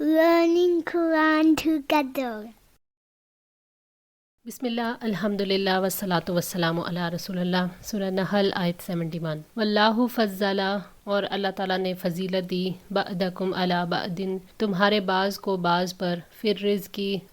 learning Quran together. بسم اللہ الحمدللہ والصلاۃ والسلام علی رسول اللہ۔ سورہ نحل آیت 71۔ واللہ فضل، اور اللہ تعالیٰ نے فضیلت دی، بعدکم علی بعد، تمہارے بعض کو بعض پر، پھر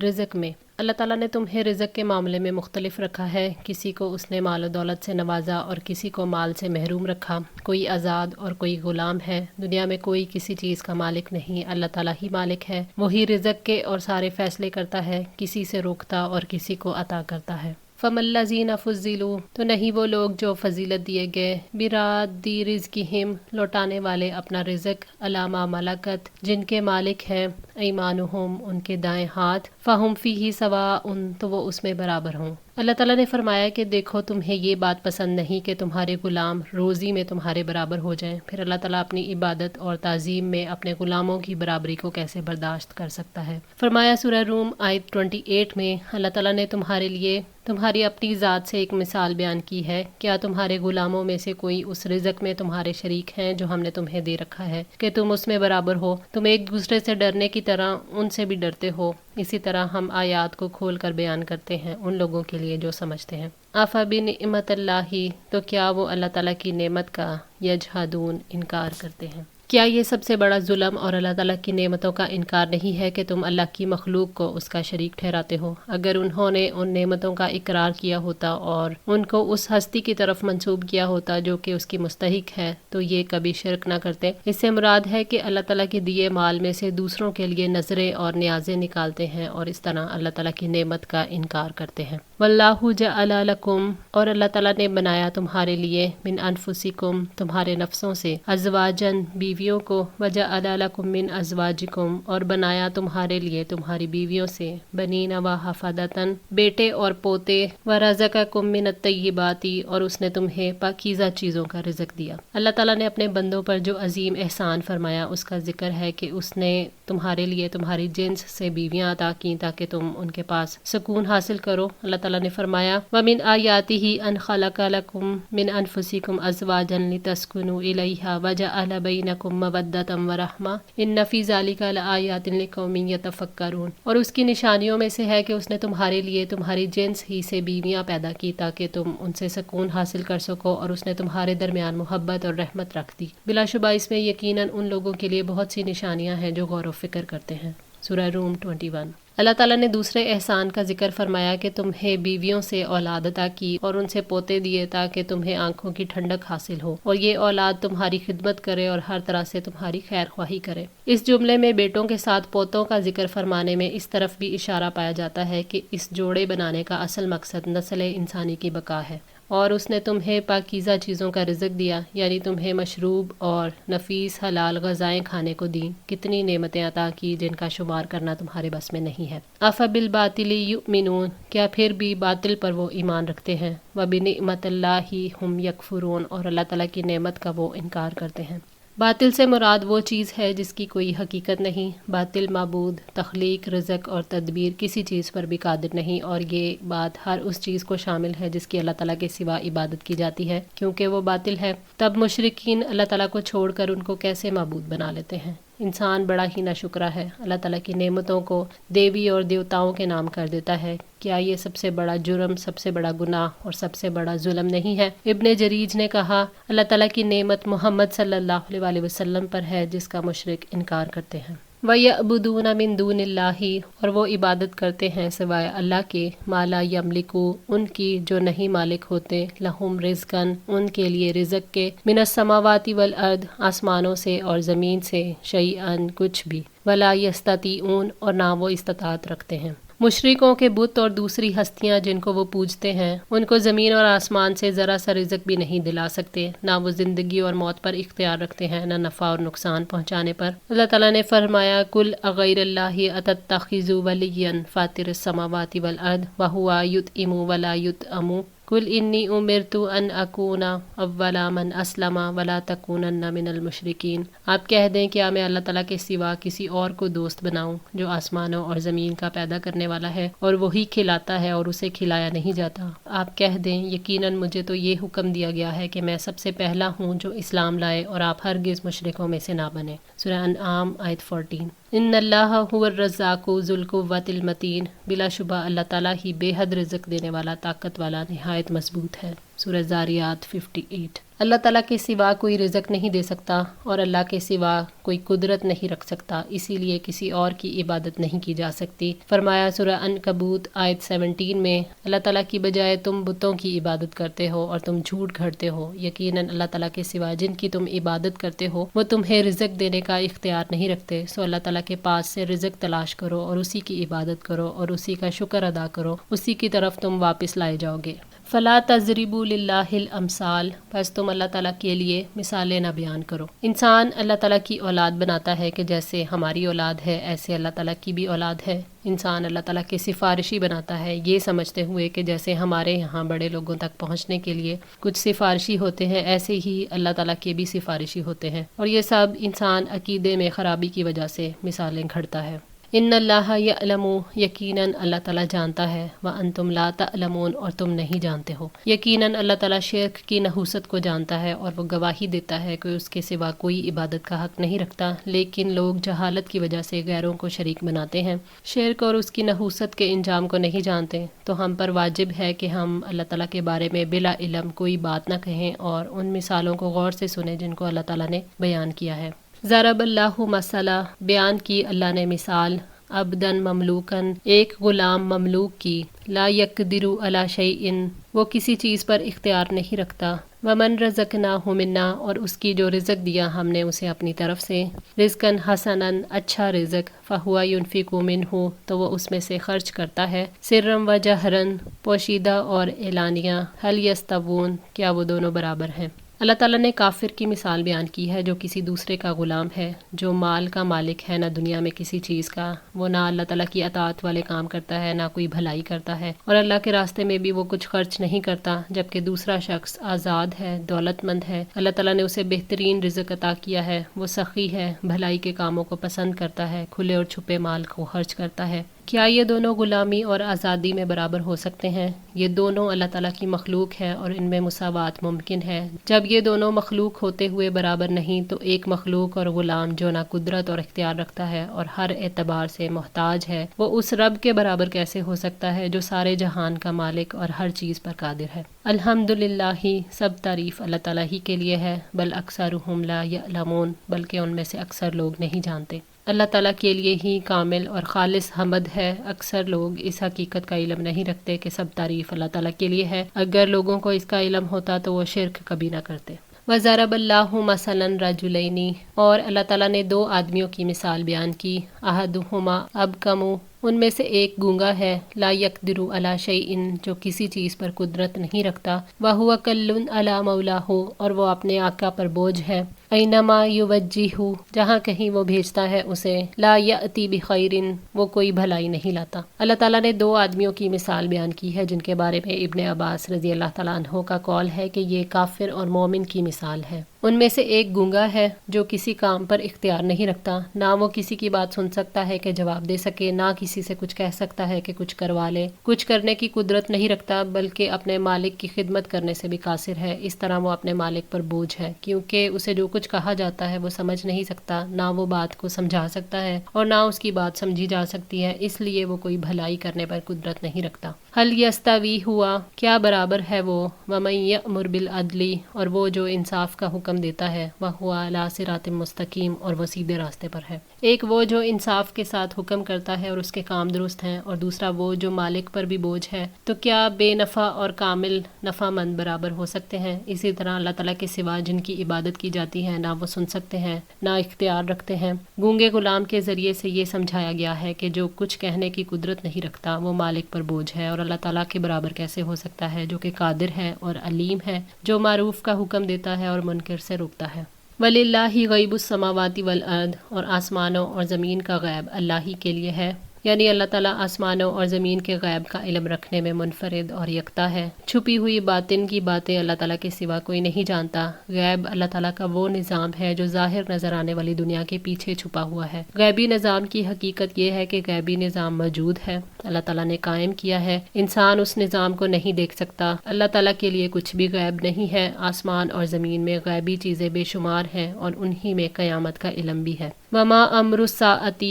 رزق میں۔ اللہ تعالیٰ نے تمہیں رزق کے معاملے میں مختلف رکھا ہے، کسی کو اس نے مال و دولت سے نوازا اور کسی کو مال سے محروم رکھا، کوئی آزاد اور کوئی غلام ہے۔ دنیا میں کوئی کسی چیز کا مالک نہیں، اللہ تعالیٰ ہی مالک ہے، وہی رزق کے اور سارے فیصلے کرتا ہے، کسی سے روکتا اور کسی کو عطا کرتا ہے۔ فَمَا الَّذِينَ فُضِّلُوا، تو نہیں وہ لوگ جو فضیلت دیے گئے، بِرَادِّ رِزْقِهِمْ، لوٹانے والے اپنا رزق، عَلَىٰ مَا مَلَكَتْ، جن کے مالک ہیں، ایمانہم، ان کے دائیں ہاتھ، فَهُمْ فِيهِ سَوَاءٌ، تو وہ اس میں برابر ہوں۔ اللہ تعالیٰ نے فرمایا کہ دیکھو تمہیں یہ بات پسند نہیں کہ تمہارے غلام روزی میں تمہارے برابر ہو جائیں، پھر اللہ تعالیٰ اپنی عبادت اور تعظیم میں اپنے غلاموں کی برابری کو کیسے برداشت کر سکتا ہے۔ فرمایا سورہ روم آیت 28 میں، اللہ تعالیٰ نے تمہارے لیے تمہاری اپنی ذات سے ایک مثال بیان کی ہے، کیا تمہارے غلاموں میں سے کوئی اس رزق میں تمہارے شریک ہیں جو ہم نے تمہیں دے رکھا ہے کہ تم اس میں برابر ہو، تم ایک دوسرے سے ڈرنے کی طرح ان سے بھی ڈرتے ہو، اسی طرح ہم آیات کو کھول کر بیان کرتے ہیں ان لوگوں کے لیے جو سمجھتے ہیں۔ آفا بنعمت اللہ، تو کیا وہ اللہ تعالیٰ کی نعمت کا یجحدون، انکار کرتے ہیں؟ کیا یہ سب سے بڑا ظلم اور اللہ تعالیٰ کی نعمتوں کا انکار نہیں ہے کہ تم اللہ کی مخلوق کو اس کا شریک ٹھہراتے ہو؟ اگر انہوں نے ان نعمتوں کا اقرار کیا ہوتا اور ان کو اس ہستی کی طرف منسوب کیا ہوتا جو کہ اس کی مستحق ہے تو یہ کبھی شرک نہ کرتے۔ اس سے مراد ہے کہ اللہ تعالیٰ کے دیے مال میں سے دوسروں کے لیے نظریں اور نیازیں نکالتے ہیں اور اس طرح اللہ تعالیٰ کی نعمت کا انکار کرتے ہیں۔ واللہ جعل لکم، اور اللہ تعالیٰ نے بنایا تمہارے لیے، من انفسکم، تمہارے نفسوں سے، ازواجن، بیویوں کو، وجعل لکم من ازواجکم، اور بنایا تمہارے لیے تمہاری بیویوں سے، بنین و حفدتن، بیٹے اور پوتے، ورزقکم من الطیبات، اور اس نے تمہیں پاکیزہ چیزوں کا رزق دیا۔ اللہ تعالیٰ نے اپنے بندوں پر جو عظیم احسان فرمایا اس کا ذکر ہے کہ اس نے تمہارے لیے تمہاری جنس سے بیویاں عطا کی تاکہ تم ان کے پاس سکون حاصل کرو۔ اللہ تعالیٰ نے فرمایا، وَمِنْ آیَاتِهِ أَنْ خَلَقَ لَكُم مِّنْ أَنفُسِكُمْ أَزْوَاجًا لِتَسْكُنُوا إِلَيْهَا وَجَعَلَ بَيْنَكُم مَّوَدَّةً وَرَحْمَةً إِنَّ فِي ذَلِكَ لَآيَاتٍ لِقَوْمٍ يَتَفَكَّرُونَ، اور اس کی نشانیوں میں سے ہے کہ اس نے تمہارے لیے تمہاری جنس ہی سے بیویاں پیدا کی تاکہ تم ان سے سکون حاصل کر سکو، اور اس نے تمہارے درمیان محبت اور رحمت رکھ دی۔ بلا شبہ اس میں یقیناً ان لوگوں کے لیے بہت سی نشانیاں ہیں جو غور و فکر کرتے ہیں۔ سورہ روم 21۔ اللہ تعالیٰ نے دوسرے احسان کا ذکر فرمایا کہ تمہیں بیویوں سے اولاد عطا کی اور ان سے پوتے دیے تاکہ تمہیں آنکھوں کی ٹھنڈک حاصل ہو اور یہ اولاد تمہاری خدمت کرے اور ہر طرح سے تمہاری خیر خواہی کرے۔ اس جملے میں بیٹوں کے ساتھ پوتوں کا ذکر فرمانے میں اس طرف بھی اشارہ پایا جاتا ہے کہ اس جوڑے بنانے کا اصل مقصد نسل انسانی کی بقا ہے، اور اس نے تمہیں پاکیزہ چیزوں کا رزق دیا، یعنی تمہیں مشروب اور نفیس حلال غذائیں کھانے کو دیں۔ کتنی نعمتیں عطا کی جن کا شمار کرنا تمہارے بس میں نہیں ہے۔ افبالباطل یؤمنون، کیا پھر بھی باطل پر وہ ایمان رکھتے ہیں؟ وبنعمت اللہ ہم یکفرون، اور اللہ تعالیٰ کی نعمت کا وہ انکار کرتے ہیں۔ باطل سے مراد وہ چیز ہے جس کی کوئی حقیقت نہیں۔ باطل معبود، تخلیق، رزق اور تدبیر کسی چیز پر بھی قادر نہیں، اور یہ بات ہر اس چیز کو شامل ہے جس کی اللہ تعالیٰ کے سوا عبادت کی جاتی ہے کیونکہ وہ باطل ہے۔ تب مشرکین اللہ تعالیٰ کو چھوڑ کر ان کو کیسے معبود بنا لیتے ہیں؟ انسان بڑا ہی ناشکرا ہے، اللہ تعالیٰ کی نعمتوں کو دیوی اور دیوتاؤں کے نام کر دیتا ہے۔ کیا یہ سب سے بڑا جرم، سب سے بڑا گناہ اور سب سے بڑا ظلم نہیں ہے؟ ابن جریج نے کہا، اللہ تعالیٰ کی نعمت محمد صلی اللہ علیہ وسلم پر ہے جس کا مشرک انکار کرتے ہیں۔ وَيَعْبُدُونَ مِن دُونِ اللَّهِ، اور وہ عبادت کرتے ہیں سوائے اللہ کے، مَا لَا يَمْلِكُ، ان کی جو نہیں مالک ہوتے، لَهُمْ رِزْقًا، ان کے لیے رزق کے، مِنَ السَّمَاوَاتِ وَالْأَرْضِ، آسمانوں سے اور زمین سے، شَيْئًا، کچھ بھی، وَلَا يَسْتَطِيعُونَ، اور نہ وہ استطاعت رکھتے ہیں۔ مشرکوں کے بت اور دوسری ہستیاں جن کو وہ پوجتے ہیں ان کو زمین اور آسمان سے ذرا سا رزق بھی نہیں دلا سکتے، نہ وہ زندگی اور موت پر اختیار رکھتے ہیں، نہ نفع اور نقصان پہنچانے پر۔ اللہ تعالیٰ نے فرمایا، کل اغیر اللہ اتتخذوا ولیا فاطر السماوات والارض وہو یطعم ولا یطعم، کل انی امرت ان اکون اول من اسلم ولا تکونن من المشرکین۔ آپ کہہ دیں کیا میں اللہ تعالیٰ کے سوا کسی اور کو دوست بناؤں جو آسمانوں اور زمین کا پیدا کرنے والا ہے اور وہی کھلاتا ہے اور اسے کھلایا نہیں جاتا؟ آپ کہہ دیں یقیناً مجھے تو یہ حکم دیا گیا ہے کہ میں سب سے پہلا ہوں جو اسلام لائے اور آپ ہرگز مشرکوں میں سے نہ بنیں۔ سورہ انعام آیت 14۔ ان اللہ هو الرزاق ذو القوۃ المتین، بلا شبہ اللہ تعالیٰ ہی بے حد رزق دینے والا، طاقت والا، نہایت مضبوط ہے۔ سورہ زاریات 58۔ اللہ تعالیٰ کے سوا کوئی رزق نہیں دے سکتا اور اللہ کے سوا کوئی قدرت نہیں رکھ سکتا، اسی لیے کسی اور کی عبادت نہیں کی جا سکتی۔ فرمایا سورہ عنکبوت آیت 17 میں، اللہ تعالیٰ کی بجائے تم بتوں کی عبادت کرتے ہو اور تم جھوٹ گھڑتے ہو، یقیناً اللہ تعالیٰ کے سوا جن کی تم عبادت کرتے ہو وہ تمہیں رزق دینے کا اختیار نہیں رکھتے، سو اللہ تعالیٰ کے پاس سے رزق تلاش کرو اور اسی کی عبادت کرو اور اسی کا شکر ادا کرو، اسی کی طرف تم واپس لائے جاؤ گے۔ فلا تضربوا للہ الامثال، پس تم اللہ تعالیٰ کے لیے مثالیں نہ بیان کرو۔ انسان اللہ تعالیٰ کی اولاد بناتا ہے کہ جیسے ہماری اولاد ہے ایسے اللہ تعالیٰ کی بھی اولاد ہے۔ انسان اللہ تعالیٰ کے سفارشی بناتا ہے یہ سمجھتے ہوئے کہ جیسے ہمارے یہاں بڑے لوگوں تک پہنچنے کے لیے کچھ سفارشی ہوتے ہیں ایسے ہی اللہ تعالیٰ کے بھی سفارشی ہوتے ہیں، اور یہ سب انسان عقیدے میں خرابی کی وجہ سے مثالیں گھڑتا ہے۔ ان اللہ یعلم، یقیناً اللہ تعالیٰ جانتا ہے، وانتم لا تعلمون، اور تم نہیں جانتے ہو۔ یقیناً اللہ تعالیٰ شرک کی نحوست کو جانتا ہے اور وہ گواہی دیتا ہے کہ اس کے سوا کوئی عبادت کا حق نہیں رکھتا، لیکن لوگ جہالت کی وجہ سے غیروں کو شریک بناتے ہیں، شرک اور اس کی نحوست کے انجام کو نہیں جانتے۔ تو ہم پر واجب ہے کہ ہم اللہ تعالیٰ کے بارے میں بلا علم کوئی بات نہ کہیں اور ان مثالوں کو غور سے سنیں جن کو اللہ تعالیٰ نے بیان کیا ہے۔ ضرب اللہ مسئلہ، بیان کی اللہ نے مثال، عبدن مملوکن، ایک غلام مملوک کی، لا یقدر علی شیء، وہ کسی چیز پر اختیار نہیں رکھتا، ومن رزقناہ منا، اور اس کی جو رزق دیا ہم نے اسے اپنی طرف سے، رزقا حسنا، اچھا رزق، فہو ینفق منہ، تو وہ اس میں سے خرچ کرتا ہے، سرا و جہرا، پوشیدہ اور اعلانیہ، هل یستوون، کیا وہ دونوں برابر ہیں۔ اللہ تعالیٰ نے کافر کی مثال بیان کی ہے جو کسی دوسرے کا غلام ہے، جو مال کا مالک ہے، نہ دنیا میں کسی چیز کا، وہ نہ اللہ تعالیٰ کی اطاعت والے کام کرتا ہے، نہ کوئی بھلائی کرتا ہے، اور اللہ کے راستے میں بھی وہ کچھ خرچ نہیں کرتا، جبکہ دوسرا شخص آزاد ہے، دولت مند ہے، اللہ تعالیٰ نے اسے بہترین رزق عطا کیا ہے، وہ سخی ہے، بھلائی کے کاموں کو پسند کرتا ہے، کھلے اور چھپے مال کو خرچ کرتا ہے۔ کیا یہ دونوں غلامی اور آزادی میں برابر ہو سکتے ہیں؟ یہ دونوں اللہ تعالیٰ کی مخلوق ہے اور ان میں مساوات ممکن ہے۔ جب یہ دونوں مخلوق ہوتے ہوئے برابر نہیں تو ایک مخلوق اور غلام جو نہ قدرت اور اختیار رکھتا ہے اور ہر اعتبار سے محتاج ہے، وہ اس رب کے برابر کیسے ہو سکتا ہے جو سارے جہان کا مالک اور ہر چیز پر قادر ہے۔ الحمدللہ، سب تعریف اللہ تعالیٰ ہی کے لیے ہے، بل اکثرہم لا یعلمون، بلکہ ان میں سے اکثر لوگ نہیں جانتے۔ اللہ تعالیٰ کے لیے ہی کامل اور خالص حمد ہے، اکثر لوگ اس حقیقت کا علم نہیں رکھتے کہ سب تعریف اللہ تعالیٰ کے لیے ہے، اگر لوگوں کو اس کا علم ہوتا تو وہ شرک کبھی نہ کرتے۔ وَضَرَبَ اللَّهُ مَثَلًا رَجُلَيْنِ، اور اللہ تعالیٰ نے دو آدمیوں کی مثال بیان کی، أَحَدُهُمَا أَبْكَمُ، ان میں سے ایک گونگا ہے، لا یقدر علی شیء، جو کسی چیز پر قدرت نہیں رکھتا، وَهُوَ كَلٌّ علی مولاه، اور وہ اپنے آقا پر بوجھ ہے، اینما یوجہہ، جہاں کہیں وہ بھیجتا ہے اسے، لا یأتی بخیر، وہ کوئی بھلائی نہیں لاتا۔ اللہ تعالیٰ نے دو آدمیوں کی مثال بیان کی ہے جن کے بارے میں ابن عباس رضی اللہ تعالیٰ عنہ کا قول ہے کہ یہ کافر اور مومن کی مثال ہے۔ ان میں سے ایک گونگا ہے جو کسی کام پر اختیار نہیں رکھتا، نہ وہ کسی کی بات سن سکتا ہے کہ جواب دے سکے، نہ کسی سے کچھ کہہ سکتا ہے کہ کچھ کروا لے، کچھ کرنے کی قدرت نہیں رکھتا، بلکہ اپنے مالک کی خدمت کرنے سے بھی قاصر ہے، اس طرح وہ اپنے مالک پر بوجھ ہے، کیونکہ اسے جو کچھ کہا جاتا ہے وہ سمجھ نہیں سکتا، نہ وہ بات کو سمجھا سکتا ہے اور نہ اس کی بات سمجھی جا سکتی ہے، اس لیے وہ کوئی بھلائی کرنے پر قدرت نہیں رکھتا۔ هل یستوی، ہوا کیا برابر ہے وہ، ومن یأمر بالعدل، اور وہ جو انصاف کا حکم دیتا ہے، وہو علی صراط مستقیم، اور وہ سیدھے راستے پر ہے۔ ایک وہ جو انصاف کے ساتھ حکم کرتا ہے اور اس کے کام درست ہیں، اور دوسرا وہ جو مالک پر بھی بوجھ ہے، تو کیا بے نفع اور کامل نفع مند برابر ہو سکتے ہیں؟ اسی طرح اللہ تعالیٰ کے سوا جن کی عبادت کی جاتی ہے نہ وہ سن سکتے ہیں نہ اختیار رکھتے ہیں۔ گونگے غلام کے ذریعے سے یہ سمجھایا گیا ہے کہ جو کچھ کہنے کی قدرت نہیں رکھتا وہ مالک پر بوجھ ہے، اور اللہ تعالیٰ کے برابر کیسے ہو سکتا ہے جو کہ قادر ہے اور علیم ہے، جو معروف کا حکم دیتا ہے اور منکر سے روکتا ہے۔ وَلِلَّهِ غیب السماوات والارض، اور آسمانوں اور زمین کا غیب اللہ ہی کے لیے ہے۔ یعنی اللہ تعالیٰ آسمانوں اور زمین کے غیب کا علم رکھنے میں منفرد اور یکتا ہے۔ چھپی ہوئی باطن کی باتیں اللہ تعالیٰ کے سوا کوئی نہیں جانتا۔ غیب اللہ تعالیٰ کا وہ نظام ہے جو ظاہر نظر آنے والی دنیا کے پیچھے چھپا ہوا ہے۔ غیبی نظام کی حقیقت یہ ہے کہ غیبی نظام موجود ہے، اللہ تعالیٰ نے قائم کیا ہے، انسان اس نظام کو نہیں دیکھ سکتا۔ اللہ تعالیٰ کے لیے کچھ بھی غیب نہیں ہے۔ آسمان اور زمین میں غیبی چیزیں بے شمار ہیں اور انہی میں قیامت کا علم بھی ہے۔ وما امر الساعۃ،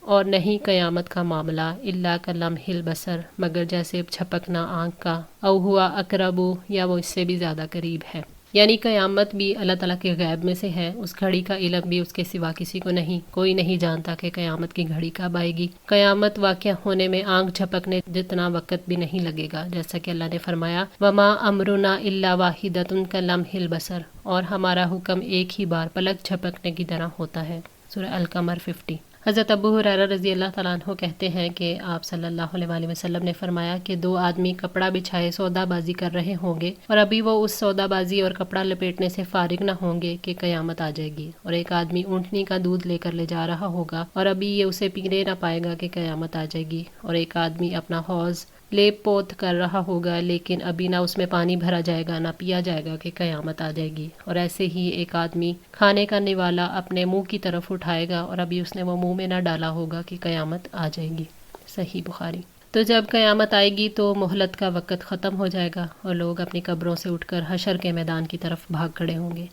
اور نہیں قیامت کا معاملہ، الا کلمح البصر، مگر جیسے جھپکنا آنکھ کا، او ہوا اقرب، یا وہ اس سے بھی زیادہ قریب ہے۔ یعنی قیامت بھی اللہ تعالیٰ کے غیب میں سے ہے، اس گھڑی کا علم بھی اس کے سوا کسی کو نہیں، کوئی نہیں جانتا کہ قیامت کی گھڑی کب آئے گی۔ قیامت واقع ہونے میں آنکھ جھپکنے جتنا وقت بھی نہیں لگے گا، جیسا کہ اللہ نے فرمایا وما امرنا الا واحدۃ کلمح البصر، اور ہمارا حکم ایک ہی بار پلک جھپکنے کی طرح ہوتا ہے۔ سورہ القمر 50۔ حضرت ابو ہریرہ رضی اللہ تعالیٰ عنہ کہتے ہیں کہ آپ صلی اللہ علیہ وآلہ وسلم نے فرمایا کہ دو آدمی کپڑا بچھائے سودا بازی کر رہے ہوں گے، اور ابھی وہ اس سودا بازی اور کپڑا لپیٹنے سے فارغ نہ ہوں گے کہ قیامت آ جائے گی، اور ایک آدمی اونٹنی کا دودھ لے کر لے جا رہا ہوگا اور ابھی یہ اسے پینے نہ پائے گا کہ قیامت آ جائے گی، اور ایک آدمی اپنا حوض لیپ پوت کر رہا ہوگا لیکن ابھی نہ اس میں پانی بھرا جائے گا نہ پیا جائے گا کہ قیامت آ جائے گی، اور ایسے ہی ایک آدمی کھانے کا نوالا اپنے منہ کی طرف اٹھائے گا اور ابھی اس نے وہ منہ میں نہ ڈالا ہوگا کہ قیامت آ جائے گی۔ صحیح بخاری۔ تو جب قیامت آئے گی تو مہلت کا وقت ختم ہو جائے گا اور لوگ اپنی قبروں سے اٹھ کر حشر کے میدان کی طرف بھاگ کھڑے ہوں گے۔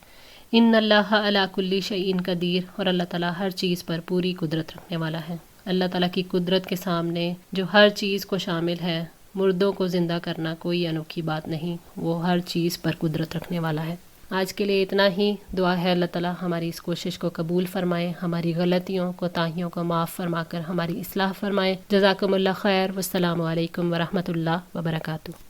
ان اللہ علی کل شیء قدیر، اور اللہ تعالیٰ ہر چیز پر پوری قدرت رکھنے والا ہے۔ اللہ تعالیٰ کی قدرت کے سامنے جو ہر چیز کو شامل ہے، مردوں کو زندہ کرنا کوئی انوکھی بات نہیں، وہ ہر چیز پر قدرت رکھنے والا ہے۔ آج کے لیے اتنا ہی۔ دعا ہے اللہ تعالیٰ ہماری اس کوشش کو قبول فرمائے، ہماری غلطیوں کوتاہیوں کو معاف فرما کر ہماری اصلاح فرمائے۔ جزاکم اللہ خیر، والسلام علیکم ورحمۃ اللہ وبرکاتہ۔